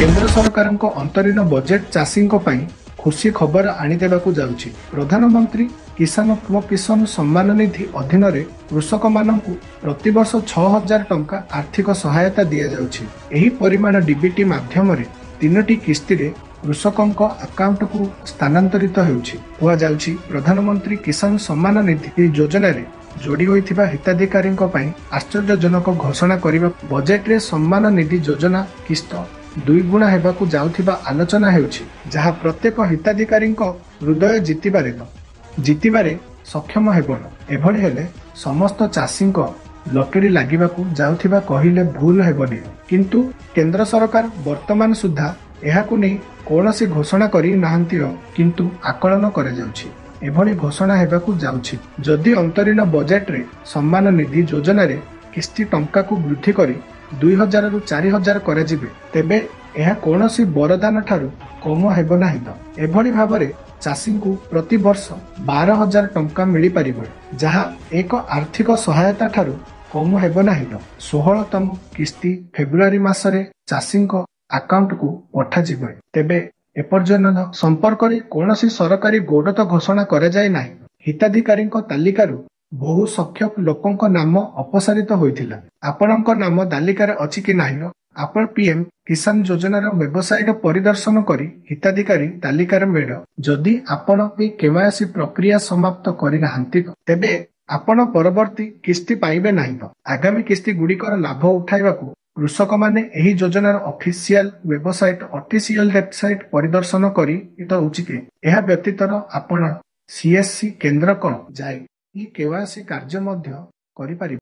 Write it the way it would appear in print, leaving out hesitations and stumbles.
केंद्र सरकार अंतरीण बजेट चाषी खुशी खबर आनीदेवाकू जाउछि। प्रधानमंत्री किसान सम्मान निधि अधीन कृषक मानक प्रतिवर्ष 6000 टंका आर्थिक सहायता दि जाउछि। एही परिमाण डीबीटी माध्यम तीनोटी किस्ती रे कृषकक अकाउंट को स्थानांतरित होउछि। हुआ जाउछि प्रधानमंत्री किसान सम्मान निधि योजना रे जोड़ी होइथिबा हिताधिकारी आश्चर्यजनक घोषणा करबा बजेट रे सम्मान निधि योजना किस्त 2 गुणा हेबाकू जाउथिबा आलोचना हेउछि, जहा प्रत्येक हिताधिकारी हृदय जितिबारे सक्षम हेबन। एभଳି हेले समस्त चाषी लटरी लागिबाकू जाउथिबा कहिले भूल हेबनी। किंतु केंद्र सरकार वर्तमान सुधा एहाकू नै कौनसी घोषणा करि नाहंती, किंतु आकलन करे जाउछि। एभଳି घोषणा हेबाकू जाउछि जदि अंतरीण बजेट रे सम्मान निधि योजना रे किस्ती टंका को वृद्धि करी 2000 रु 4000 करे जिबे, तेबे एहा कौनसी वरदान ठारू कम हेबो नाही। एभଳି भाबरे चाषी को प्रति वर्ष 12000 टंका मिली परिबो, जहा एक आर्थिक सहायता ठारू कम हेबो नाही। 16तम किस्ती फेब्रुआरी मासरे चाषी अकाउंट को पठा जिबे, तेबे एपर्यंत संपर्क रे कौनसी सरकारी गौरत घोषणा करे जाय नाही। हिताधिकारी तालिकारु बहु संख्यक लोकंक नाम अपसारित होइथिला। आपणक नाम तालिकार अछि कि नाही, आपण पीएम किसान योजनार वेबसाइट परिदर्शन करी हिताधिकारी तालिकार मेळ। जदि आपण केवाईसी प्रक्रिया समाप्त करि नाहंती, तेबे आपण परवर्ती किस्ती पाइबे नाही। आगामी किस्ती गुड़िकर लाभ उठाइबाकू कृषक माने एही योजनार ऑफिशियल वेबसाइट परिदर्शन करी उचित। एहा व्यतीत आपण सीएससी केंद्र को जाई केवाईसी कार्य मध्य करि पारिबे।